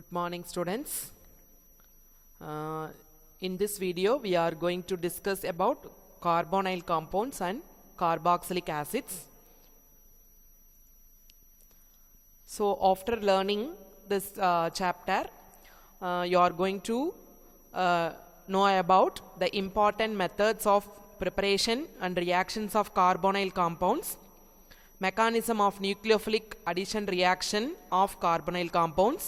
Good morning, students. In this video we are going to discuss about carbonyl compounds and carboxylic acids. So after learning this chapter you are going to know about the important methods of preparation and reactions of carbonyl compounds, mechanism of nucleophilic addition reaction of carbonyl compounds.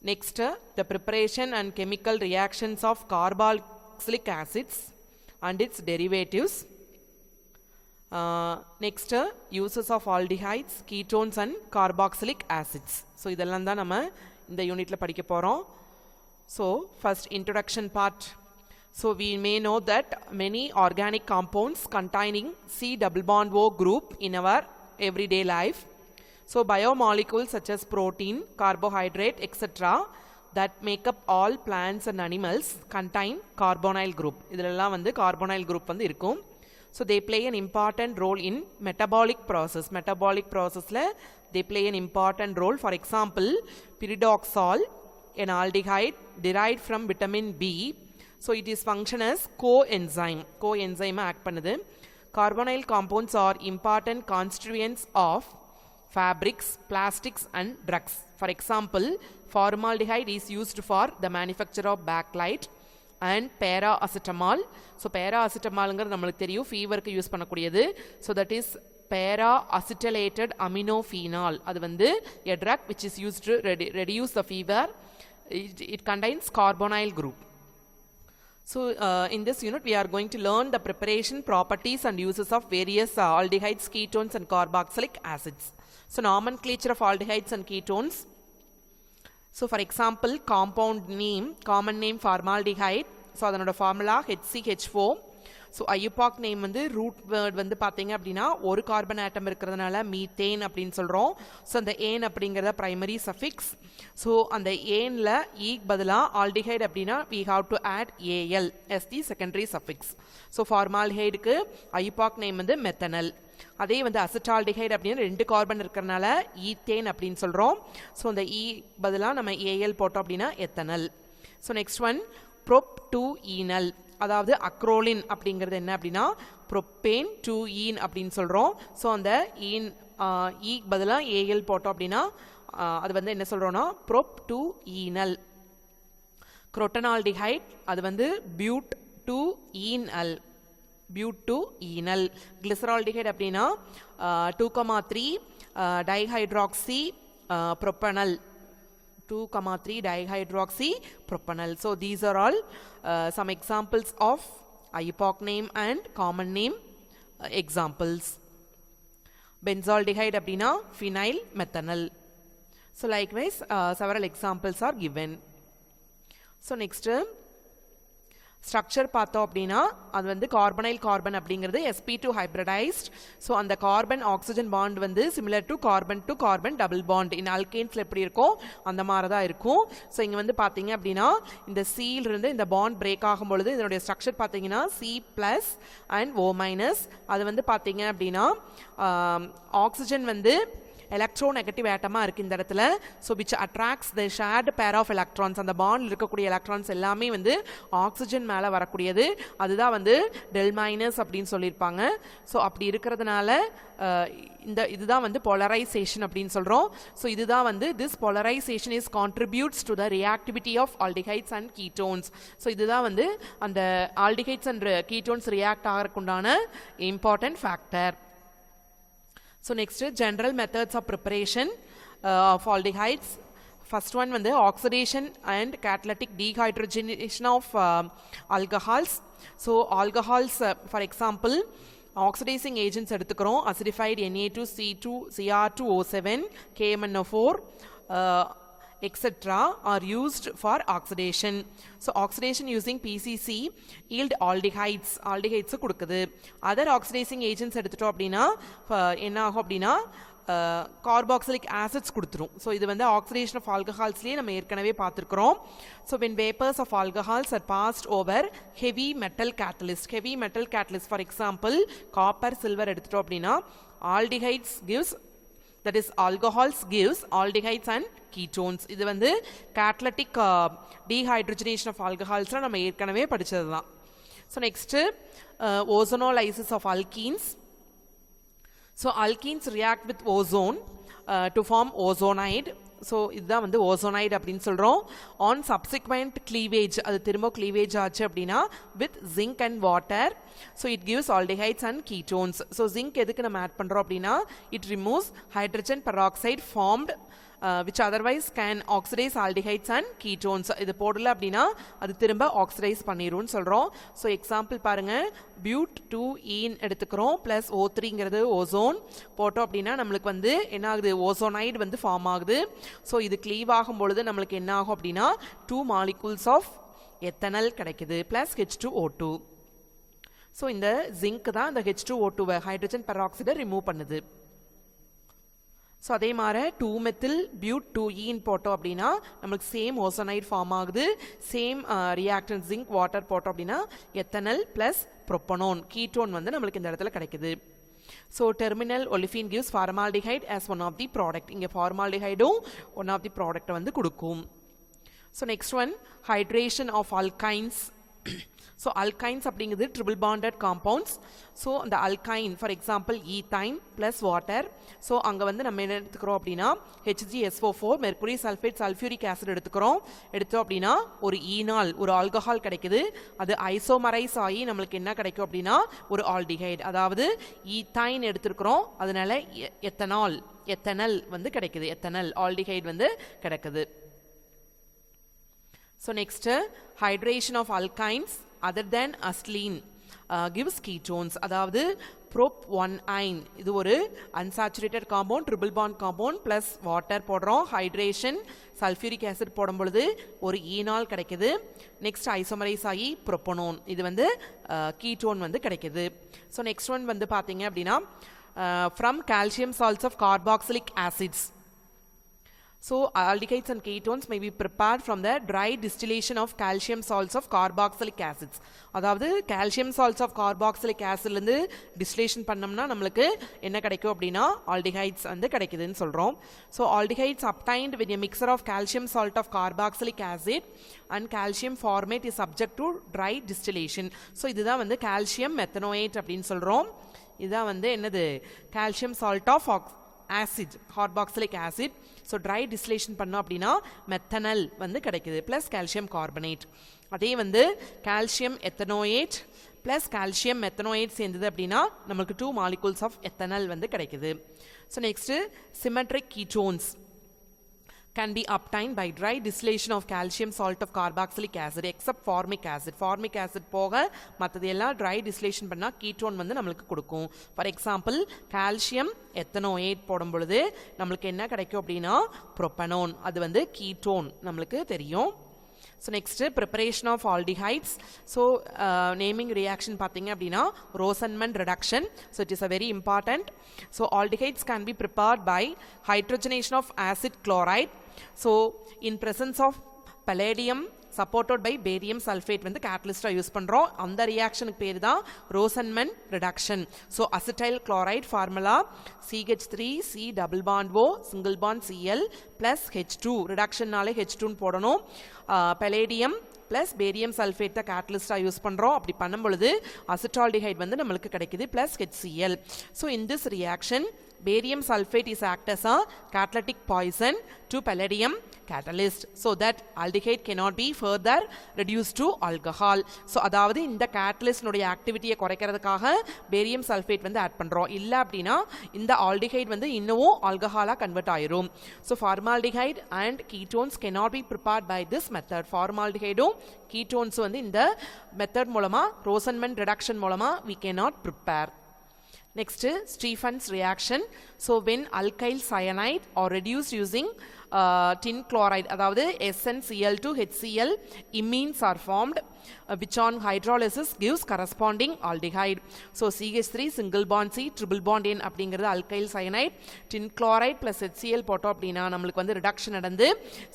Next, the preparation and chemical reactions of carboxylic acids and its derivatives. Next, uses of aldehydes, ketones and carboxylic acids. So இதெல்லாம் தான் நம்ம இந்த யூனிட்ல படிக்க போறோம். So first introduction part. So we may know that many organic compounds containing C double bond O group in our everyday life. So biomolecules such as protein, carbohydrate, etc. that make up all plants and animals contain carbonyl group. இதெல்லாம் வந்து carbonyl group வந்து இருக்கும். So they play an important role in metabolic process. Metabolic processல they play an important role. For example, pyridoxal, an aldehyde derived from vitamin B. So it is function as coenzyme. Coenzyme act பண்ணுது. Carbonyl compounds are important constituents of fabrics, plastics and drugs. For example, formaldehyde is used for the manufacture of backlight and para-acetamol. So para-acetamol ங்கறது நமக்கு தெரியும் ஃபீவருக்கு use பண்ணக்கூடியது. So that is para-acetylated aminophenol. அது வந்து a drug which is used to reduce the fever. It contains carbonyl group. So in this unit we are going to learn the preparation, properties and uses of various aldehydes, ketones and carboxylic acids. So nomenclature of aldehydes and ketones. So for example, compound name, common name formaldehyde. So அதனோட formula HCH4. So IUPAC name வந்து root word வந்து பாத்தீங்க அப்படின்னா ஒரு carbon atom இருக்கிறதுனால methane அப்படின்னு சொல்றோம். So அந்த ஏன் அப்படிங்கறத primary suffix. So அந்த ஏன்ல ஈக்கு பதிலா aldehyde அப்படின்னா we have to add AL as the secondary suffix. So formaldehydeக்கு IUPAC name வந்து methanol. அதே வந்து அசிட்டால்டிஹைட் அப்படின்னா ரெண்டு கார்பன் இருக்கிறதுனால ஈத்தேன் அப்படின்னு சொல்றோம். ஸோ அந்த ஈ பதிலாக நம்ம ஏஎல் போட்டோம் அப்படின்னா எத்தனல். ஸோ நெக்ஸ்ட் ஒன் ப்ரோப்-2-ஈனல், அதாவது அக்ரோலின் அப்படிங்கிறது என்ன அப்படின்னா ப்ரோப்பேன் 2-ஈன் அப்படின்னு சொல்றோம். ஸோ அந்த ஈன் ஈ பதிலாக ஏஎல் போட்டோம் அப்படின்னா அது வந்து என்ன சொல்றோம்னா ப்ரோப்-2-ஈனல். குரோட்டனால்டிஹைட் அது வந்து பியூட்-2-ஈனல். பியூட்-2-ஈனல். கிளிசரால்டிஹைட் அப்படின்னா 2,3 dihydroxy propanal. 2,3 dihydroxy propanal. So these are all some examples of IUPAC name and common name examples. Benzaldehyde அப்படின்னா phenyl methanol. So likewise several examples are given. So next structure பார்த்தோம் அப்படின்னா அது வந்து கார்பனைல் கார்பன் அப்படிங்கிறது sp2 hybridised. So அந்த carbon oxygen bond வந்து similar to carbon double bond. In அல்கேன்ஸ்ல எப்படி இருக்கும் அந்த மாதிரி தான் இருக்கும். ஸோ இங்கே வந்து பார்த்தீங்க அப்படின்னா இந்த சீல் இருந்து இந்த பாண்ட் பிரேக் ஆகும் பொழுது இதனுடைய ஸ்ட்ரக்சர் பார்த்தீங்கன்னா C+ அண்ட் O-. அது வந்து பார்த்தீங்க அப்படின்னா ஆக்சிஜன் வந்து எலக்ட்ரோநெகட்டிவ் ஆட்டமா இருக்கு இந்த இடத்துல. So which attracts the shared pair of electrons. அந்த பாண்டில் இருக்கக்கூடிய எலக்ட்ரான்ஸ் எல்லாமே வந்து ஆக்சிஜன் மேலே வரக்கூடியது. அதுதான் வந்து டெல்- அப்படின்னு சொல்லியிருப்பாங்க. ஸோ அப்படி இருக்கிறதுனால இதுதான் வந்து போலரைசேஷன் அப்படின்னு சொல்றோம். ஸோ இதுதான் வந்து this polarisation is contributes to the reactivity of aldehydes and ketones. So இதுதான் வந்து அந்த ஆல்டிஹைட்ஸ் அண்ட் கீட்டோன்ஸ் ரியாக்ட் ஆகிறதுக்குண்டான important factor. So next, general methods of preparation of aldehydes. First one வந்து oxidation and catalytic dehydrogenation of alcohols. So alcohols for example oxidizing agents எடுத்துக்கிறோம். acidified Na2C2 Cr2O7 KMnO4 etc. are used for oxidation. So oxidation using PCC yield aldehydes. Aldehydes கொடுக்குது. Other oxidizing agents எடுத்துட்டோம் அப்படின்னா என்ன ஆகும் அப்படின்னா carboxylic acids கொடுத்துரும். So இது வந்து ஆக்சிடேஷன் ஆஃப் ஆல்கஹால்ஸ்லேயே நம்ம ஏற்கனவே பார்த்துருக்குறோம். So when vapours of alcohols are passed over heavy metal catalyst for example copper silver எடுத்துட்டோம் அப்படின்னா aldehydes gives that is alcohols gives aldehydes and ketones. இது வந்து catalytic dehydrogenation of alcohols நம்ம ஏற்கனவே படிச்சதுதான். So next ozonolysis of alkenes. So alkenes react with ozone to form ozonide. So இதுதான் வந்து ozonide அப்படின்னு சொல்றோம். On subsequent cleavage, அது திரும்ப cleavage ஆச்சு அப்படின்னா with zinc and water, so it gives aldehydes and ketones. So zinc எதுக்கு நம்ம ஆட் பண்றோம் அப்படின்னா it removes hydrogen peroxide formed which otherwise can oxidize aldehydes and ketones. இது போடல அப்படின்னா அது திரும்ப ஆக்சிடைஸ் பண்ணிரும்னு சொல்றோம். ஸோ எக்ஸாம்பிள் பாருங்க, but2ene எடுத்துக்கிறோம் பிளஸ் O3ங்கிறது ஓசோன் போட்டோம் அப்படின்னா நம்மளுக்கு வந்து என்ன ஆகுது, ஓசோனைடு வந்து ஃபார்ம் ஆகுது. ஸோ இது க்ளீவ் ஆகும் பொழுது நம்மளுக்கு என்ன ஆகும் அப்படின்னா 2 molecules ஆஃப் எத்தனால் கிடைக்குது பிளஸ் H2O2. ஸோ இந்த ஜிங்க் தான் இந்த H2O2 ஹைட்ரஜன் பெராக்சைடை ரிமூவ் பண்ணுது. ஸோ அதே மாதிரி 2-methyl-but2ene போட்டோம் அப்படின்னா நம்மளுக்கு சேம் ஓசோனைட் ஃபார்ம் ஆகுது. சேம் ரியாக்டன் ஜிங்க் வாட்டர் போட்டோம் அப்படின்னா எத்தனால் பிளஸ் ப்ரோப்பனோன் கீட்டோன் வந்து நம்மளுக்கு இந்த இடத்துல கிடைக்குது. So terminal olefin gives formaldehyde as one of the product. இங்கே ஃபார்மால்டிஹைடும் ஒன் ஆஃப் தி ப்ராடக்டை வந்து கொடுக்கும். So next one hydration of alkynes. So alkynes அப்படிங்கிறது triple bonded compounds. So அந்த alkyne for example ethine plus water. So அங்க வந்து நம்ம என்ன எடுத்துக்கிறோம் அப்படின்னா HgSO4 mercury sulfate sulfuric acid எடுத்துக்கிறோம். எடுத்தோம் அப்படின்னா ஒரு ஈனால் ஒரு ஆல்கஹால் கிடைக்குது. அது ஐசோமரைஸ் ஆகி நம்மளுக்கு என்ன கிடைக்கும் அப்படின்னா ஒரு ஆல்டிஹைட். அதாவது ஈத்தைன் எடுத்துக்கிறோம், அதனால எத்தனால் வந்து கிடைக்குது. எத்தனால் ஆல்டிஹைட் வந்து கிடைக்குது. So next hydration of alkynes other than acetylene gives ketones. அதாவது prop-1-ine இது ஒரு unsaturated compound triple bond compound plus water போடுறோம். hydration sulfuric acid போடும் பொழுது ஒரு ஈனால் கிடைக்குது. நெக்ஸ்ட் ஐசோமரைஸ் ஆகி ப்ரோப்பனோன் இது வந்து கீட்டோன் வந்து கிடைக்குது. ஸோ நெக்ஸ்ட் ஒன் வந்து பார்த்தீங்க அப்படின்னா from calcium salts of carboxylic acids. So aldehydes and ketones may be prepared from the dry distillation of calcium salts of carboxylic acids. அதாவது calcium salts of carboxylic acid இருந்து distillation பண்ணோம்னா நம்மளுக்கு என்ன கிடைக்கும் அப்படின்னா aldehydes வந்து கிடைக்குதுன்னு சொல்றோம். So aldehydes obtained with a mixture of calcium salt of carboxylic acid and calcium formate is subject to dry distillation. So இதுதான் வந்து calcium methanoate அப்படின்னு சொல்றோம். இதுதான் வந்து என்னது calcium salt of acid carboxylic acid. So try distillation பண்ணோம் அப்படின்னா methanal வந்து கிடைக்குது ப்ளஸ் கால்சியம் கார்பனேட். அதே வந்து கால்சியம் எத்தனோயேட் ப்ளஸ் கால்சியம் மெத்தனோயேட் சேர்ந்தது அப்படின்னா நமக்கு 2 molecules ஆஃப் எத்தனால் வந்து கிடைக்குது. So next symmetric ketones can be obtained by dry distillation of calcium salt of carboxylic acid except formic acid. Formic acid போக மற்றது எல்லாம் dry distillation பண்ணா கீட்டோன் வந்து நம்மளுக்கு கொடுக்கும். ஃபார் எக்ஸாம்பிள் கால்சியம் எத்தனோயேட் போடும் பொழுது நம்மளுக்கு என்ன கிடைக்கும் அப்படின்னா ப்ரோப்பனோன், அது வந்து கீட்டோன் நம்மளுக்கு தெரியும். So next preparation of aldehydes. So naming reaction பார்த்தீங்க அப்படின்னா Rosenman reduction. So it is a very important. So aldehydes can be prepared by hydrogenation of acid chloride. So in presence of palladium supported by barium sulfate வந்து catalyst use பண்றோம். அந்த ரியாக்ஷனுக்கு பேர் தான் Rosenman reduction. So acetyl chloride formula CH3C double bond O single bond Cl plus H2 reductionனாலே H2 போடணும். palladium plus barium sulfate தான் catalyst use பண்றோம். அப்படி பண்ணும் பொழுது acetaldehyde வந்து நம்மளுக்கு கிடைக்குது plus HCl. So in this reaction barium sulfate is act as a catalytic poison to palladium catalyst so that aldehyde cannot be further reduced to alcohol. So அதாவது இந்த catalyst உடைய ஆக்டிவிட்டியை குறைக்கிறதுக்காக barium sulfate வந்து add பண்றோம். இல்ல அப்படினா இந்த aldehyde வந்து இன்னும் ஆல்கஹாலா கன்வெர்ட் ஆயிரும். So formaldehyde and ketones cannot be prepared by this method. formaldehydeum ketones வந்து இந்த மெத்தட் மூலமா Rosenman reduction மூலமா we cannot prepare. Next Stephen's reaction. So when alkyl cyanide are reduced using tin chloride, அதாவது SnCl2 HCl imines are formed which on hydrolysis gives corresponding aldehyde. So CH3 single bond C triple bond N அப்படிங்கிறது alkyl cyanide, tin chloride plus HCl போட்டோம் அப்படின்னா நம்மளுக்கு வந்து reduction நடந்து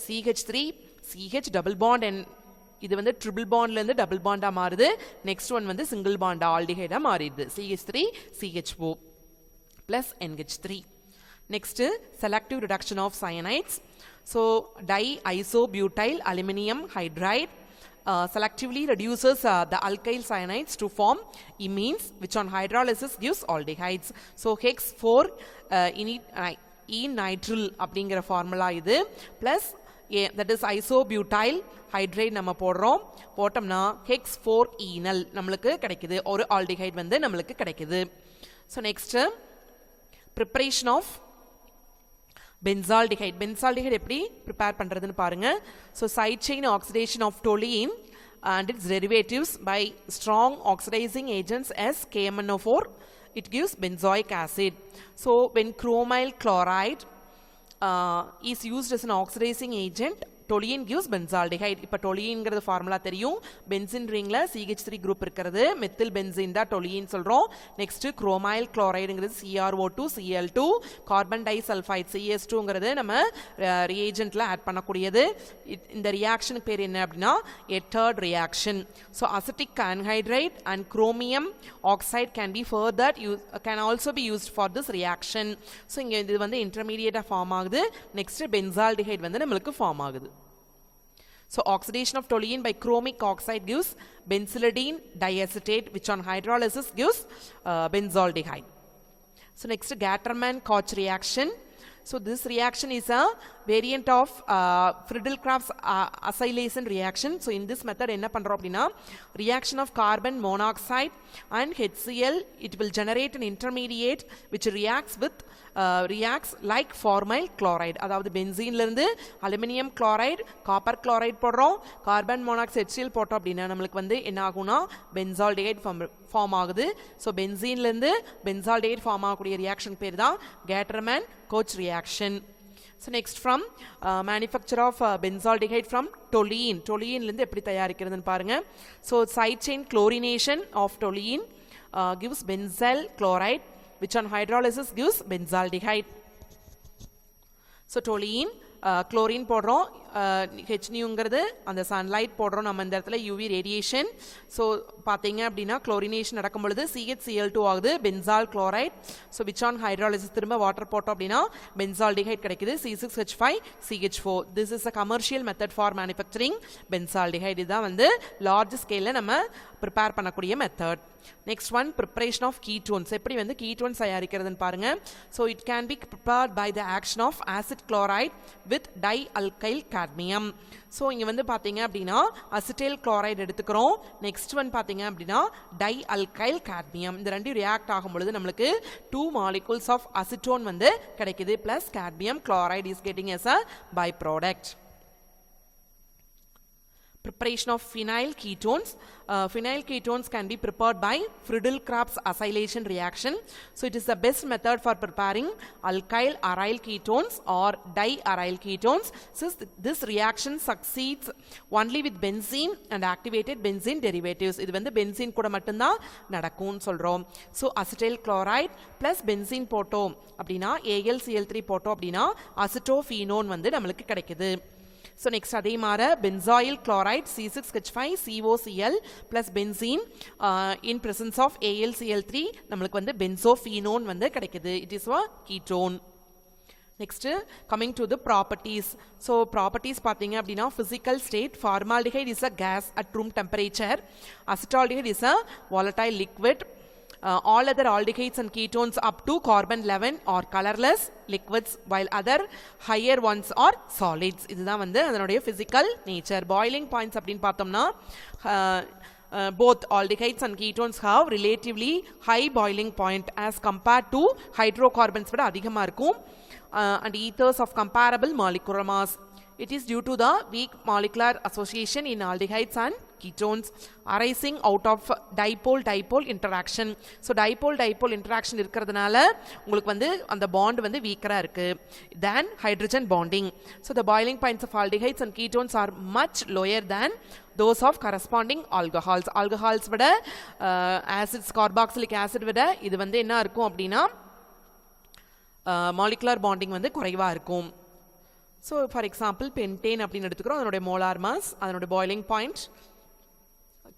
CH3 CH double bond N இது வந்து triple பாண்ட்ல இருந்து double Panda மாறுது. நெக்ஸ்ட் ஒன் வந்து சிங்கிள் பாண்டா ஆல்டிஹைடா மாறிடுது CH3 CHO plus NH3. Next, selective reduction of cyanides. So diisobutyl aluminium hydride selectively reduces the alkyl cyanides to form imines, which on hydrolysis gives aldehydes. So hex 4 enitrile அப்படிங்கிற formula இது plus that is isobutyl hydride நம்ம போட்டோம்னா hex 4 enal நம்மளுக்கு கிடைக்குது, ஒரு aldehyde வந்து நம்மளுக்கு கிடைக்குது. So next, preparation of benzaldehyde. Benzaldehyde எப்படி prepare பண்றதுன்னு பாருங்க. So side chain oxidation of toluene and its derivatives by strong oxidizing agents as KMnO4, it gives benzoic acid. So when chromyl chloride is used as an oxidizing agent, toluene gives benzaldehyde. இப்ப tolueneங்கிறது formula தெரியும். Benzene ரிங்ல CH3 group இருக்கிறது, methyl benzene தான் toluene சொல்றோம். Next chromyl குளோரைடுங்கிறது CrO2 Cl2, carbon disulphide CS2ங்கிறது நம்ம ரிஏஜென்ட்ல ஆட் பண்ணக்கூடியது. இந்த ரியாக்ஷனுக்கு பேர் என்ன அப்படின்னா Etard reaction. So acetic anhydride and chromium oxide can also be used for this reaction. So இங்க இது வந்து இன்டர்மீடியேட்டா ஃபார்ம் ஆகுது. நெக்ஸ்ட் பென்சால்டிஹைட் வந்து நம்மளுக்கு ஃபார்ம் ஆகுது. So oxidation of toluene by chromic oxide gives benzalidene diacetate, which on hydrolysis gives benzaldehyde. So next, Gattermann-Koch reaction. So this reaction is a variant of Friedel-Crafts acylation reaction. So in this method enna pandrom appadina, reaction of carbon monoxide and HCl, it will generate an intermediate which reacts like formyl chloride. அதாவது பென்சீன்ல இருந்து aluminium chloride, copper chloride போடுறோம், carbon monoxide HCl போட்டோம் அப்படின்னா நம்மளுக்கு வந்து என்ன ஆகும்னா benzaldehyde form ஆகுது. ஸோ பென்சீன்ல இருந்து பென்சால்டிஹைட் ஃபார்ம் ஆகக்கூடிய ரியாக்ஷன் பேர் தான் Gattermann-Koch reaction. So next, from manufacture of benzaldehyde from toluene. Toluene லிருந்து எப்படி தயாரிக்கிறதுன்னு பாருங்க. So side chain chlorination of toluene gives benzyl chloride, which on hydrolysis gives benzaldehyde. So toluene chlorine போடுறோம், HNuங்கிறது அந்த sunlight போடுறோம் நம்ம இந்த இடத்துல UV ரேடியேஷன். ஸோ பார்த்தீங்க அப்படின்னா குளோரினேஷன் நடக்கும் பொழுது CHCl2 ஆகுது, benzal chloride. So which on hydrolysis திரும்ப வாட்டர் போட்டோம் அப்படின்னா பென்சால்டிஹைட் கிடைக்குது, C6H5CH4. This is a commercial method for manufacturing benzaldehyde. இதுதான் வந்து லார்ஜ் ஸ்கேலில் நம்ம ப்ரிப்பேர் பண்ணக்கூடிய method. Next one, preparation of ketones. எப்படி வந்து கீட்டோன்ஸ் தயாரிக்கிறதுன்னு பாருங்க. So it can be prepared by the action of acid chloride with dialkyl cadmium. So இங்கே வந்து பார்த்தீங்க அப்படின்னா அசிட்டைல் குளோரைடு எடுத்துக்கிறோம். நெக்ஸ்ட் ஒன் பார்த்தீங்க அப்படின்னா டைஅல்கைல் cadmium. இந்த ரெண்டும் ரியாக்ட் ஆகும் பொழுது நம்மளுக்கு 2 molecules of acetone வந்து கிடைக்குது, plus cadmium chloride is getting as a byproduct. Preparation of phenyl ketones. Phenyl ketones can be prepared by Friedel-Crafts acylation reaction. So it is the best method for preparing alkyl aryl ketones or diaryl ketones, since this reaction succeeds only with benzene and activated benzene derivatives. இது வந்து benzene கூட மட்டும்தான் நடக்கும்னு சொல்றோம். So acetyl chloride plus benzene போட்டோம் அப்படின்னா AlCl3 போட்டோம் அப்படின்னா acetophenone வந்து நம்மளுக்கு கிடைக்குது. So next, அதே மாதிரி benzoyl chloride C6H5COCl plus benzene in presence of AlCl3 நம்மளுக்கு வந்து benzophenone வந்து கிடைக்குது. It is a ketone. Next, coming to the properties. So properties பார்த்தீங்க அப்படின்னா physical state, formaldehyde is a gas at room temperature, acetaldehyde is a volatile liquid. All other aldehydes and ketones up to carbon 11 are colorless liquids, while other higher ones are solids. இதுதான் வந்து அதனுடைய physical nature. Boiling points அப்படின்னு பார்த்தோம்னா both aldehydes and ketones have relatively high boiling point as compared to hydrocarbons விட அதிகமாக இருக்கும், and ethers of comparable molecular mass. It is due to the weak molecular association in aldehydes and ketones arising out of dipole-dipole interaction. So dipole-dipole interaction இருக்கிறதுனால உங்களுக்கு வந்து அந்த bond வந்து weaker இருக்கு than hydrogen bonding. So the boiling points of aldehydes and ketones are much lower than those of corresponding alcohols. Alcohols விட acids, carboxylic acid விட இது வந்து என்ன இருக்கும் அப்படின்னா molecular bonding வந்து குறைவா இருக்கும். So for example pentane அப்படின்னு எடுத்துக்கிறோம், அதனுடைய molar mass, அதனுடைய boiling point.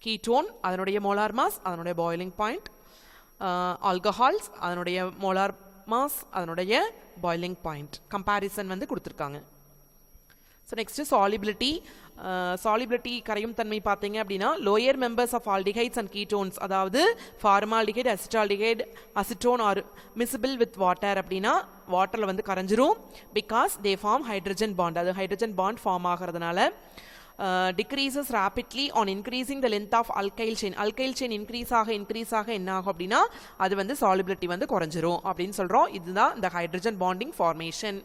ketone அதனுடைய molar mass, அதனுடைய boiling point. alcohols அதனுடைய molar மாஸ் அதனுடைய பாய்லிங் பாயிண்ட் கம்பேரிசன் வந்து கொடுத்துருக்காங்க. So next solubility. சாலிபிலிட்டி கரையும் தன்மை பார்த்தீங்க அப்படின்னா lower members of aldehydes and ketones, அதாவது formaldehyde, acetaldehyde, acetone are miscible with water அப்படின்னா வாட்டரில் வந்து கரைஞ்சிரும். Because they form hydrogen bond, அது ஹைட்ரஜன் பாண்ட் ஃபார்ம் ஆகிறதுனால. decreases rapidly on increasing the length of alkyl chain. alkyl chain increase ஆக என்ன ஆகும் அப்படின்னா அது வந்து solubility வந்து குறைஞ்சிரும் அப்படின்னு சொல்றோம். இதுதான் இந்த hydrogen bonding formation.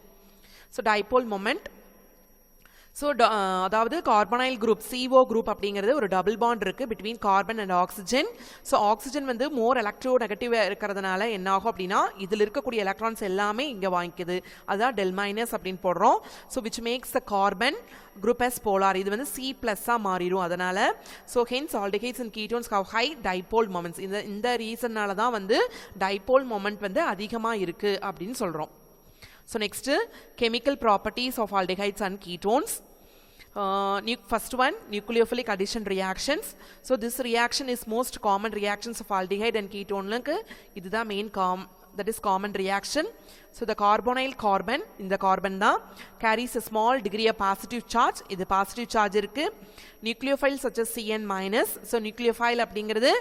So dipole moment. So அதாவது கார்பனைல் குரூப் CO குரூப் அப்படிங்கிறது ஒரு டபுள் பாண்ட் இருக்குது between carbon and oxygen. So oxygen வந்து மோர் எலக்ட்ரோ நெகட்டிவாக இருக்கிறதுனால என்ன ஆகும் அப்படின்னா இதில் இருக்கக்கூடிய எலக்ட்ரான்ஸ் எல்லாமே இங்கே வாங்கிக்குது, அதுதான் டெல் மைனஸ் அப்படின்னு போடுறோம். So which makes the carbon group as polar, இது வந்து C+ஆக மாறிடும். அதனால் so hence aldehydes and ketones have high dipole moments. இந்த ரீசன்னால தான் வந்து டைபோல் மொமெண்ட் வந்து அதிகமாக இருக்குது அப்படின்னு சொல்கிறோம். So next, chemical properties of aldehydes and ketones. First one, nucleophilic addition reactions. So this reaction is most common reactions of aldehyde and ketone. This is the main that is common reaction. So the carbonyl carbon, in the carbon da carries a small degree of positive charge. This positive charge irukku. Nucleophiles such as Cn minus. So nucleophile அப்படிங்கிறது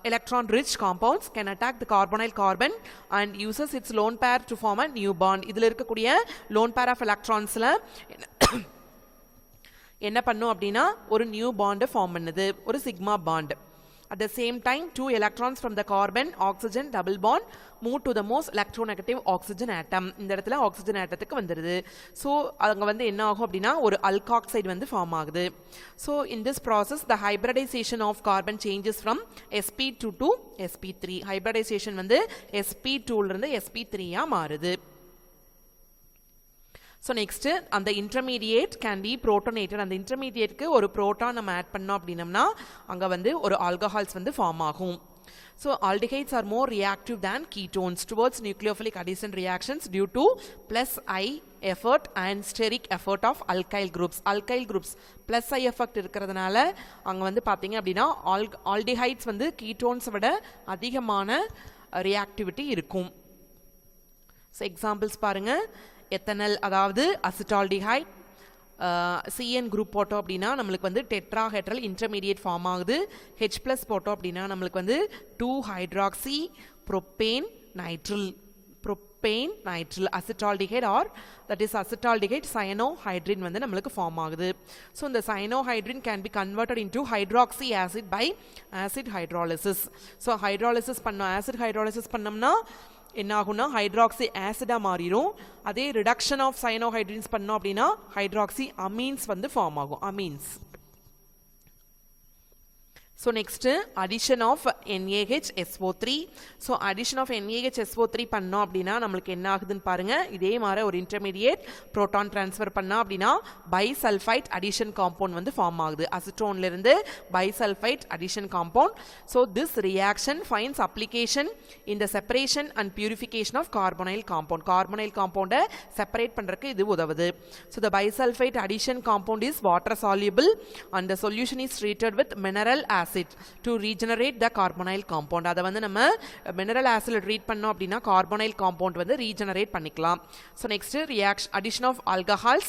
electron rich compounds can attack the carbonyl carbon and uses its lone pair to form a new bond. இதில் இருக்கக்கூடிய lone pair of electronsல என்ன பண்ணும் அப்படின்னா ஒரு new bond form பண்ணுது, ஒரு sigma bond. At the same time, 2 electrons from the carbon oxygen double bond move to the most electronegative oxygen atom. இந்த இடத்துல ஆக்சிஜன் ஆட்டத்துக்கு வந்துடுது. ஸோ அங்கே வந்து என்ன ஆகும் அப்படின்னா ஒரு அல்காக்சைடு வந்து ஃபார்ம் ஆகுது. So in this process the hybridization of carbon changes from sp2 to sp3. Hybridisation வந்து sp2லிருந்து sp3 மாறுது. So next, அந்த intermediate can be protonated. அந்த intermediateக்கு ஒரு proton நம்ம add பண்ணோம் அப்படின்னம்னா அங்க வந்து ஒரு alcohols வந்து form ஆகும். So aldehydes are more reactive than ketones towards nucleophilic addition reactions due to plus I effort and steric effort of alkyl groups. alkyl groups plus I effect இருக்கிறதுனால அங்க வந்து பாத்தீங்க அப்படின்னா aldehydes வந்து ketones விட அதிகமான reactivity இருக்கும். So examples பாருங்க. எத்தனால், அதாவது அசிட்டால்டிஹைட், CN குரூப் போட்டோம் அப்படின்னா நம்மளுக்கு வந்து டெட்ராஹெட்ரல் இன்டர்மீடியேட் ஃபார்ம் ஆகுது. H+ போட்டோம் அப்படின்னா நம்மளுக்கு வந்து 2 hydroxy propane nitrile acetaldehyde are that is acetaldehyde cyanohydrin வந்து நம்மளுக்கு ஃபார்ம் ஆகுது. ஸோ இந்த cyanohydrin can be converted into hydroxy acid by acid hydrolysis. So hydrolysis பண்ணோம், ஆசிட் ஹைட்ராலிசிஸ் பண்ணோம்னா என்ன ஆகும்னா ஹைட்ராக்சி ஆசிடாக மாறிடும். அதே ரிடக்ஷன் ஆஃப் சயனோஹைட்ரின்ஸ் பண்ணோம் அப்படின்னா ஹைட்ராக்சி அமீன்ஸ் வந்து ஃபார்ம் ஆகும், amines. So next, addition of NaHSO3. So addition of NaHSO3 பண்ணோம் அப்படின்னா நம்மளுக்கு என்ன ஆகுதுன்னு பாருங்க. இதே மாதிரி ஒரு இன்டர்மீடியேட் புரோட்டான் டிரான்ஸ்ஃபர் பண்ணா அப்படின்னா பைசல்ஃபைட் அடிஷன் காம்பவுண்ட் வந்து ஃபார்ம் ஆகுது. அசிட்டோன்ல இருந்து bisulphite addition compound. So this reaction finds application in the separation and purification of carbonyl compound. carbonyl compound separate பண்றதுக்கு இது உதவுது. So the bisulfite addition compound is water soluble and the solution is treated with mineral acid to regenerate the carbonyl compound. அத வந்து நம்ம mineral acid treat பண்ணோம் அப்படின்னா carbonyl compound வந்து regenerate பண்ணிக்கலாம். So next, reaction addition of alcohols.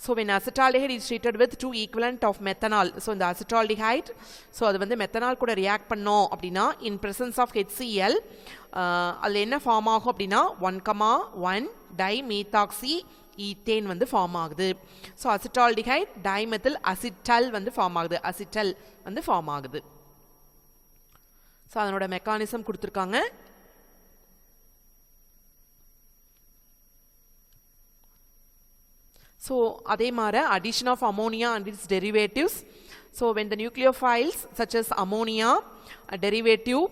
So when acetaldehyde is treated with 2 equivalent of methanol, so இந்த acetaldehyde so அது வந்து மெத்தனால் கூட ரியாக்ட் பண்ணோம் அப்படின்னா in presence of HCl அதில் என்ன ஃபார்ம் ஆகும் அப்படின்னா 1,1 டைமெத்தாக்சி ஈத்தேன் வந்து ஃபார்ம் ஆகுது. ஸோ அசிட்டால்டிஹைட் டைமெத்தில் அசிட்டல் வந்து ஃபார்ம் ஆகுது, அசிட்டல் வந்து ஃபார்ம் ஆகுது. ஸோ அதனோட மெக்கானிசம் கொடுத்துருக்காங்க. ஸோ அதே மாதிரி addition of ammonia and its derivatives. So when the nucleophiles such as ammonia derivative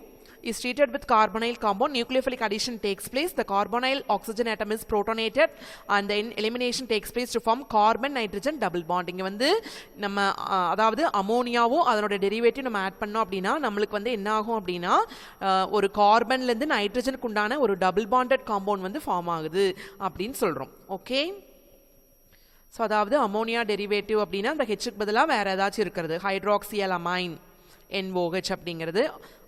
is treated with carbonyl compound, nucleophilic addition takes place. The carbonyl oxygen atom is protonated and then elimination takes place to form carbon nitrogen double bond. இங்க வந்து நம்ம அதாவது அமோனியாவோ அதனோட derivative நம்ம add பண்ணோம் அப்படின்னா நம்மளுக்கு வந்து என்ன ஆகும் அப்படின்னா ஒரு கார்பன்ல இருந்து நைட்ரஜனுக்கு உண்டான ஒரு டபுள் பாண்டட் காம்பவுண்ட் வந்து ஃபார்ம் ஆகுது அப்படின்னு சொல்றோம். ஓகே, ஸோ அதாவது அமோனியா டெரிவேட்டிவ் அப்படின்னா அந்த ஹெச்சுக்கு பதிலாக வேற ஏதாச்சும் இருக்கிறது, ஹைட்ராக்சியல் அமைன் NOH அப்படிங்கிறது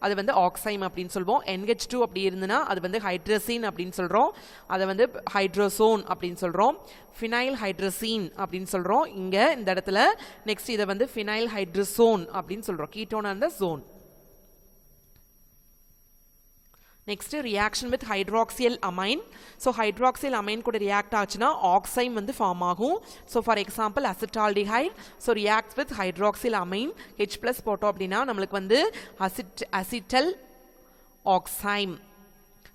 அது வந்து ஆக்சைம் அப்படின்னு சொல்வோம். NH2 அப்படி இருந்துன்னா அது வந்து ஹைட்ரசீன் அப்படின்னு சொல்கிறோம். அதை வந்து ஹைட்ரோசோன் அப்படின்னு சொல்கிறோம். ஃபினைல் ஹைட்ரசீன் அப்படின்னு சொல்கிறோம் இங்கே இந்த இடத்துல. நெக்ஸ்ட் இதை வந்து ஃபினைல் ஹைட்ரோசோன் அப்படின்னு சொல்கிறோம். கீட்டோன் அந்த zone. Next reaction with hydroxyl amine. So hydroxyl amine கூட react ஆச்சுனா oxime வந்து form ஆகும். So for example acetaldehyde so reacts with hydroxyl amine H+ போட்டோம் அப்படின்னா நம்மளுக்கு வந்து acetal oxime.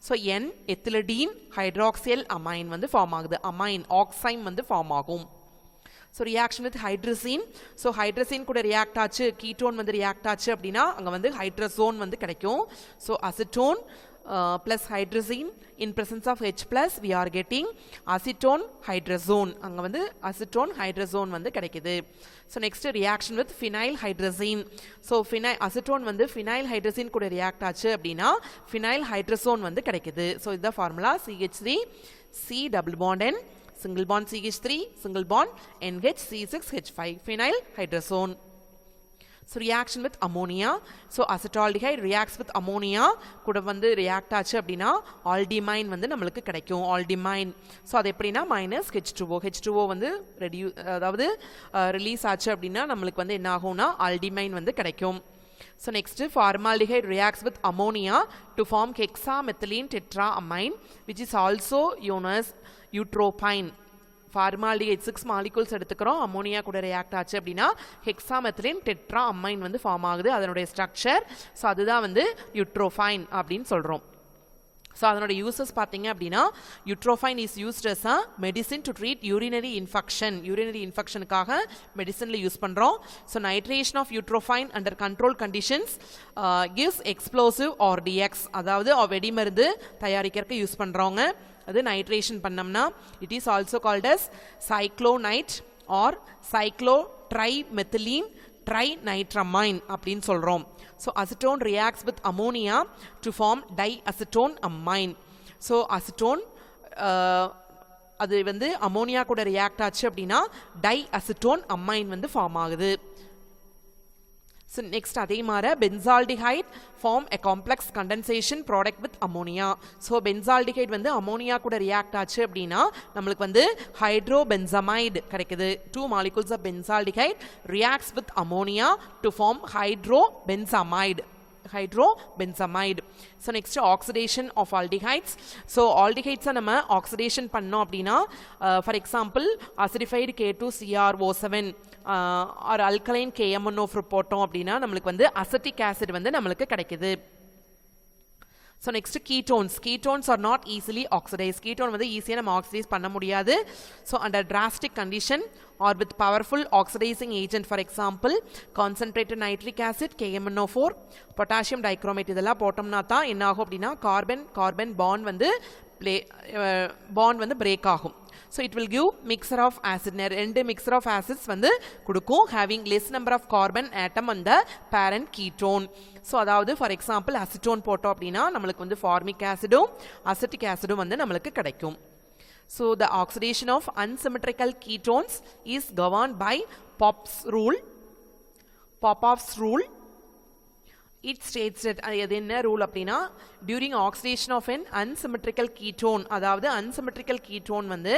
So N ethylidene hydroxyl amine வந்து form ஆகுது. amine oxime வந்து form ஆகும். So reaction with hydrazine. So hydrazine கூட react ஆச்சு ketone வந்து react ஆச்சு அப்படின்னா அங்க வந்து hydrazone வந்து கிடைக்கும். So acetone plus hydrazine in presence of H+ we are getting acetone hydrazone. அங்க வந்து acetone hydrazone வந்து கிடைக்குது. So next reaction with phenyl hydrazine. So acetone வந்து phenyl hydrazine கூட react ஆச்சு அப்படின்னா phenyl hydrazone வந்து கிடைக்குது. So இந்த formula CH3 C double bond N single bond CH3 single bond NH C6H5 phenyl hydrazone. So reaction with ammonia. So acetaldehyde reacts with ammonia கூட வந்து react ஆச்சு அப்படின்னா aldimine வந்து நம்மளுக்கு கிடைக்கும். aldimine. So அது எப்படின்னா -H2O. H2O வந்து அதாவது ரிலீஸ் ஆச்சு அப்படின்னா நம்மளுக்கு வந்து என்ன ஆகும்னா aldimine வந்து கிடைக்கும். So next formaldehyde reacts with ammonia to form hexamethylene tetraamine which is also known as eutropine. Formaldehyde 6 molecules எடுத்துக்கிறோம். அமோனியா கூட react ஆச்சு அப்படின்னா hexamethylene tetraamine வந்து ஃபார்ம் ஆகுது. அதனுடைய ஸ்ட்ரக்சர் ஸோ அதுதான் வந்து யூட்ரோஃபைன் அப்படின்னு சொல்கிறோம். ஸோ அதனோட யூசஸ் பார்த்தீங்க அப்படின்னா urotropine is used as a medicine to treat urinary infection. Urinary இன்ஃபெக்ஷனுக்காக மெடிசனில் யூஸ் பண்ணுறோம். So nitration of urotropine under control conditions gives explosive R DX அதாவது வெடிமருந்து தயாரிக்கிறதுக்கு யூஸ் பண்ணுறவங்க அது நைட்ரேஷன் பண்ணோம்னா it is also called as cyclonite or cyclotrimethylene trinitramine அப்படின்னு சொல்கிறோம். So acetone reacts with ammonia to form diacetone amine. So acetone அது வந்து அமோனியா கூட ரியாக்ட் ஆச்சு அப்படின்னா டைஅசிட்டோன் அமைன் வந்து ஃபார்ம் ஆகுது. So next அதே மாதிரி benzaldehyde form a complex condensation product with ammonia. So benzaldehyde வந்து அமோனியா கூட react ஆச்சு அப்படின்னா நம்மளுக்கு வந்து hydrobenzamide கிடைக்குது. 2 molecules of benzaldehyde reacts with ammonia to form hydrobenzamide. So next oxidation of aldehydes. So aldehydes நம்ம oxidation பண்ணோம் அப்படின்னா for example acidified K2CrO7 or alkaline KMNO4 போட்டோம் அப்படின்னா நம்மளுக்கு வந்து acetic acid வந்து நம்மளுக்கு கிடைக்குது. So next ketones. Ketones are not easily oxidized. Ketone வந்து ஈஸியாக நம்ம ஆக்சிடைஸ் பண்ண முடியாது. So under drastic condition or with powerful oxidizing agent for example concentrated nitric acid KMNO4 potassium dichromate இதெல்லாம் போட்டோம்னா தான் என்ன ஆகும் அப்படின்னா கார்பன் பாண்ட் வந்து பிரேக் ஆகும். So it will give mixture of acid. ரெண்டு mixture of acids வந்து கொடுக்கும் having less number of carbon atom on the parent ketone. So அதாவது for example acetone போட்டோம் அப்படின்னா நம்மளுக்கு வந்து formic acidum acetic acidum வந்து நம்மளுக்கு கிடைக்கும். So the oxidation of unsymmetrical ketones is governed by Popov's rule. It states that அது என்ன ரூல் அப்படின்னா during oxidation of an unsymmetrical ketone அதாவது unsymmetrical ketone வந்து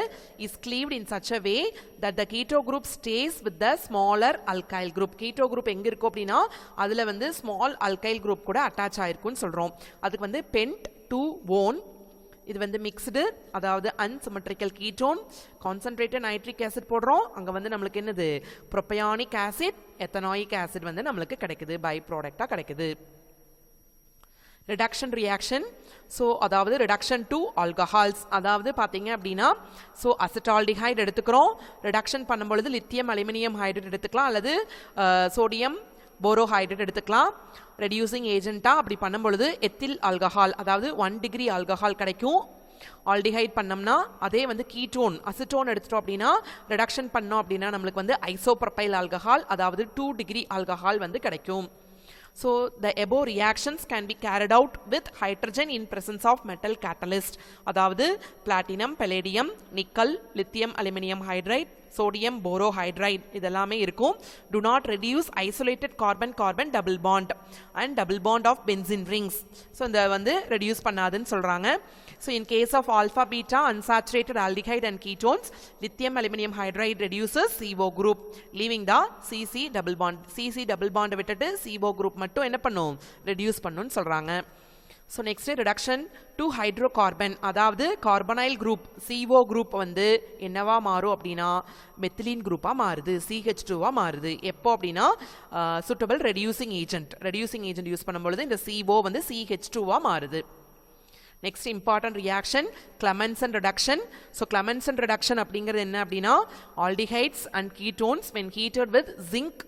is cleaved in such a way that the keto group stays with the smaller alkyl group. keto group எங்க இருக்கும் அப்படின்னா அதுல வந்து small alkyl group கூட அட்டாச் ஆயிருக்குன்னு சொல்றோம். அதுக்கு வந்து pent2-one இது வந்து மிக்ஸ்டு அதாவது unsymmetrical ketone concentrated nitric acid போடுறோம். அங்க வந்து நம்மளுக்கு என்னது propionic acid ethanoic acid வந்து நம்மளுக்கு கிடைக்குது பை ப்ராடக்டா கிடைக்குது. reduction reaction. So அதாவது reduction to alcohols அதாவது பாத்தீங்க அப்படின்னா so acetaldehyde எடுத்துக்கிறோம். reduction பண்ணும்பொழுது lithium aluminum hydride எடுத்துக்கலாம் அல்லது sodium போரோஹைட்ரேட் எடுத்துக்கலாம். ரெடியூசிங் ஏஜென்ட்டா அப்படி பண்ணும்பொழுது எத்தில் ஆல்கஹால் அதாவது 1 டிகிரி ஆல்கஹால் கிடைக்கும். ஆல்டிஹைட் பண்ணோம்னா அதே வந்து கீட்டோன் அசிட்டோன் எடுத்துட்டோம் அப்படின்னா ரிடக்ஷன் பண்ணோம் அப்படின்னா நம்மளுக்கு வந்து ஐசோப்ரோபைல் ஆல்கஹால் அதாவது 2 டிகிரி ஆல்கஹால் வந்து கிடைக்கும். So the above reactions can be carried out with hydrogen in presence of metal catalyst அதாவது platinum, palladium, nickel, lithium, aluminum hydride, sodium borohydride இதெல்லாமே இருக்கும். do not reduce isolated carbon carbon double bond and double bond of benzene rings. so இந்த வந்து reduce பண்ணாதுன்னு சொல்றாங்க. so in case of alpha beta unsaturated aldehyde and ketones, lithium aluminum hydride reduces CO group leaving the CC double bond. CC double bond விட்டுட்டு CO group மட்டும் என்ன பண்ணும் reduce பண்ணும்னு சொல்றாங்க. so next reduction to hydrocarbon, அதாவது carbonyl group CO group வந்து என்னவா மாறும் அப்படினா methylene group-ஆ மாறுது, CH2-ஆ மாறுது. எப்போ அப்படினா suitable reducing agent யூஸ் பண்ணும்போது இந்த CO வந்து CH2-ஆ மாறுது. next important reaction Clemmensen reduction. so Clemmensen reduction அப்படிங்கிறது என்ன அப்படினா aldehydes and ketones when heated with zinc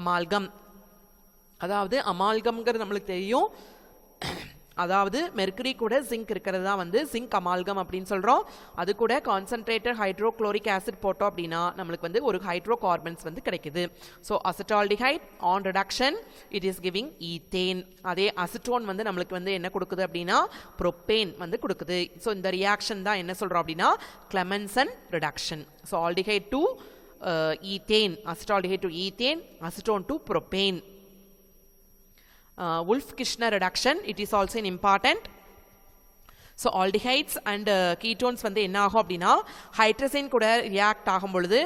amalgam. அதாவது அமால்கம்ங்கிறது நம்மளுக்கு தெரியும், அதாவது மெர்க்குரி கூட ஜிங்க் இருக்கிறது தான் வந்து ஜிங்க் அமால்கம் அப்படின்னு சொல்றோம். அது கூட கான்சென்ட்ரேட்டட் ஹைட்ரோக்ளோரிக் ஆசிட் போட்டோம் அப்படின்னா நம்மளுக்கு வந்து ஒரு ஹைட்ரோ கார்பன்ஸ் வந்து கிடைக்குது. So acetaldehyde on reduction it is giving ethane. அதே அசிட்டோன் வந்து நம்மளுக்கு வந்து என்ன கொடுக்குது அப்படின்னா ப்ரோப்பேன் வந்து கொடுக்குது. ஸோ இந்த ரியாக்ஷன் தான் என்ன சொல்றோம் அப்படின்னா Clemmensen reduction. So aldehyde to ethane, acetaldehyde to ethane, acetone to propane. Wolff-Kishner reduction, it is also an important. so aldehydes and ketones வந்து என்ன ஆகும் அப்படின்னா ஹைட்ரஜன் கூட ரியாக்ட் ஆகும் பொழுது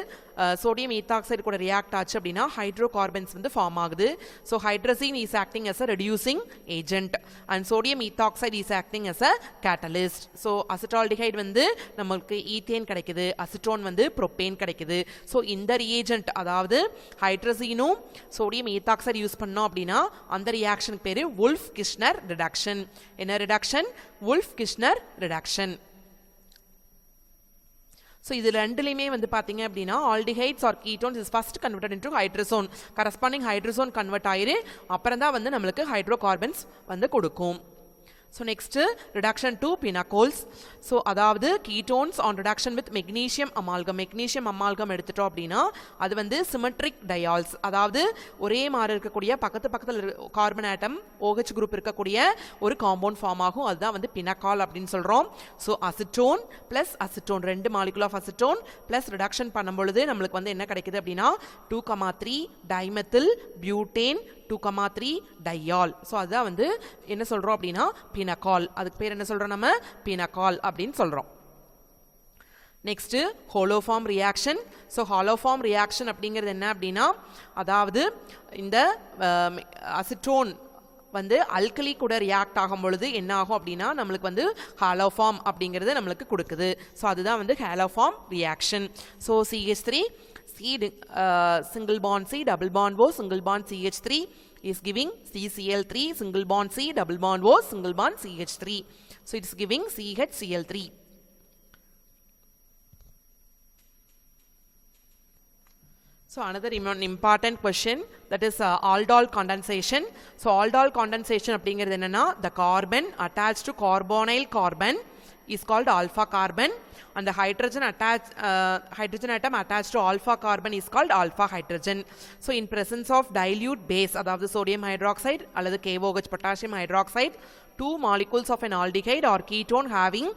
சோடியம் ஈத்தாக்சைடு கூட ரியாக்ட் ஆச்சு அப்படின்னா ஹைட்ரோகார்பன்ஸ் வந்து ஃபார்ம் ஆகுது. So hydrogen is acting as a reducing agent and sodium ethoxide is acting as a catalyst. So acetaldehyde வந்து நமக்கு ஈத்தேன் கிடைக்குது, அசிட்டோன் வந்து ப்ரோப்பேன் கிடைக்குது. ஸோ இந்த ரியேஜென்ட் அதாவது ஹைட்ரஜனும் சோடியம் ஈத்தாக்சைடு யூஸ் பண்ணோம் அப்படின்னா அந்த ரியாக்ஷனுக்கு பேரு Wolff-Kishner reduction. என்ன ரிடக்ஷன்? Wolff-Kishner reduction. so இது ரெண்டுலயுமே வந்து பாத்தீங்க அப்படின்னா aldehydes or ketones is first converted into hydrazone, corresponding hydrazone convert ஆயிரு அப்புறம் தான் வந்து நம்மளுக்கு hydrocarbons வந்து கொடுக்கும். so next reduction to pinacols. so அதாவது ketones on reduction with magnesium amalgam எடுத்துட்டோம் அப்படின்னா அது வந்து symmetric diols, அதாவது ஒரே மாதிரி இருக்கக்கூடிய பக்கத்துல கார்பன் ஆட்டம் OH குரூப் இருக்கக்கூடிய ஒரு காம்பவுண்ட் ஃபார்ம் ஆகும். அதுதான் வந்து பினகால் அப்படின்னு சொல்றோம். so acetone plus acetone, ரெண்டு molecule of acetone plus reduction பண்ணும் பொழுது நம்மளுக்கு வந்து என்ன கிடைக்குது அப்படின்னா 2,3 dimethyl butane 2,3 diol. so அதான் வந்து என்ன சொல்றோம் அப்படின்னா பினகால். அதுக்கு பேர் என்ன சொல்றோம் நம்ம? பினகால் அப்படின்னு சொல்றோம். Next haloform reaction. So haloform reaction அப்படிங்கிறது என்ன அப்படின்னா அதாவது இந்த அசிட்டோன் வந்து அல்கலி கூட ரியாக்ட் ஆகும் பொழுது என்ன ஆகும் அப்படின்னா நம்மளுக்கு வந்து ஹாலோஃபார்ம் அப்படிங்கிறது நம்மளுக்கு கொடுக்குது. ஸோ அதுதான் வந்து haloform reaction. So CH3 single bond C double bond O single bond CH3 is giving CCl3 single bond C double bond O single bond CH3. so it is giving CHCl3. so another important question, that is aldol condensation. so aldol condensation அப்படிங்கிறது என்னன்னா the carbon attached to carbonyl carbon is called alpha carbon and the hydrogen atom attached to alpha carbon is called alpha hydrogen. so in presence of dilute base அதாவது sodium hydroxide அல்லது KOH potassium hydroxide, two molecules of an aldehyde or ketone having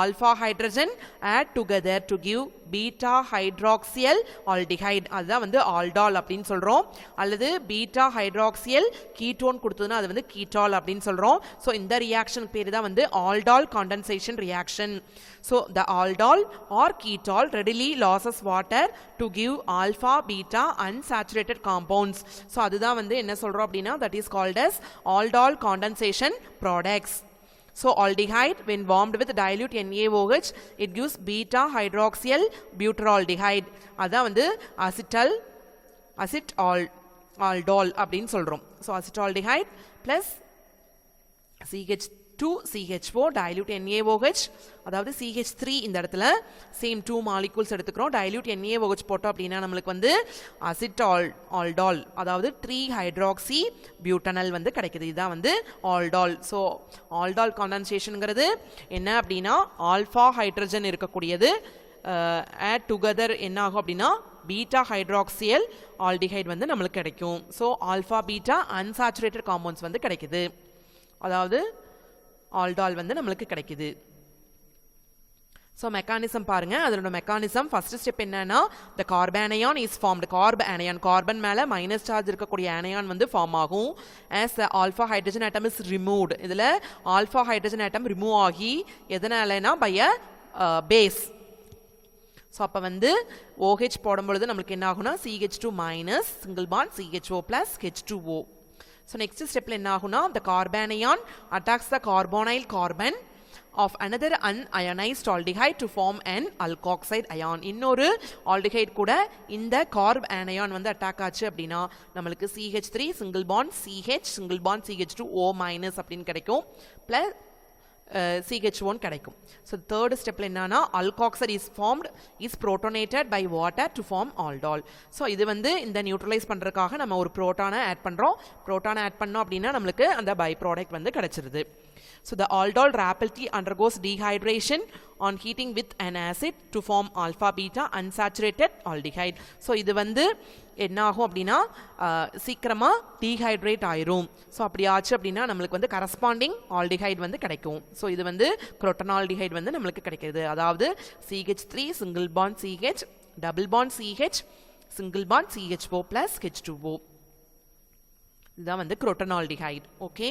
alpha hydrogen add together to give beta hydroxyl aldehyde, அதுதான் வந்து aldol அப்படின்னு சொல்றோம். அல்லது beta hydroxyl ketone கொடுத்ததுன்னா அது வந்து ketol அப்படின்னு சொல்றோம். so இந்த ரியாக்ஷன் பேரு தான் வந்து aldol condensation reaction. so the aldol or ketol readily loses water to give alpha beta unsaturated compounds. so அதுதான் வந்து என்ன சொல்றோம் அப்படின்னா that is called as aldol condensation products. so aldehyde when warmed with dilute NaOH it gives beta hydroxyl butyraldehyde, அதான் வந்து aldol அப்படின்னு சொல்றோம். so acetaldehyde plus CH2CH4 dilute NaOH, அதாவது CH3 இந்த இடத்துல சேம் 2 molecules எடுத்துக்கிறோம். dilute NaOH போட்டோம் அப்படின்னா நம்மளுக்கு வந்து aldol அதாவது 3 hydroxy butanol வந்து கிடைக்குது. இதுதான் வந்து aldol. so aldol condensationங்கிறது என்ன அப்படின்னா ஆல்ஃபா ஹைட்ரஜன் இருக்கக்கூடியது add together என்ன ஆகும் அப்படின்னா பீட்டா ஹைட்ராக்சியல் ஆல்டிஹைட் வந்து நம்மளுக்கு கிடைக்கும். so alpha beta unsaturated compounds வந்து கிடைக்குது, அதாவது aldol வந்து நம்மளுக்கு கிடைக்குது. ஸோ மெக்கானிசம் பாருங்க, அதோட மெக்கானிசம் ஃபர்ஸ்ட் ஸ்டெப் என்னன்னா the carbanion is formed. Carbon மேல மைனஸ் சார்ஜ் இருக்கக்கூடிய ஆனையான் வந்து ஃபார்ம் ஆகும். as the alpha hydrogen atom is removed. இதுல ஆல்ஃபா ஹைட்ரஜன் ஆட்டம் ரிமூவ் ஆகி எதனாலனா by a base. ஸோ அப்போ வந்து OH போடும்பொழுது நம்மளுக்கு என்ன ஆகும்னா CH2 minus single bond CHO plus H2O. So next ஸ்டெப்ல என்ன ஆகும்னா the carbanion attacks the carbonyl carbon of another unionized aldehyde to form an alkoxide ion. இன்னொரு aldehyde கூட இந்த carb anion வந்து அட்டாக் ஆச்சு அப்படின்னா நம்மளுக்கு CH3 single bond CH single bond CH2O minus அப்படின்னு கிடைக்கும் plus CH1 கிடைக்கும். So third stepல என்னன்னா alkoxide is formed is protonated by water to form aldol. So இது வந்து இந்த நியூட்ரலைஸ் பண்றதுக்காக நம்ம ஒரு புரோட்டானை ஆட் பண்றோம். புரோட்டானை ஆட் பண்ணோம் அப்படின்னா நம்மளுக்கு அந்த பை ப்ராடக்ட் வந்து கிடைச்சிருது. So the aldol rapidly undergoes dehydration on heating with an acid to form alpha beta unsaturated aldehyde. So இது வந்து என்ன ஆகும் அப்படின்னா சீக்கிரமா டீஹைட்ரேட் ஆயிரும். ஸோ அப்படி ஆச்சு அப்படின்னா நம்மளுக்கு வந்து கரஸ்பாண்டிங் ஆல்டிஹைட் வந்து கிடைக்கும். ஸோ இது வந்து குரோட்டனால்டிஹைட் வந்து நம்மளுக்கு கிடைக்கிறது. அதாவது CH3 single bond CH double bond CH single bond CHO plus H2O. இதுதான் வந்து குரோட்டனால்டிஹைட். ஓகே.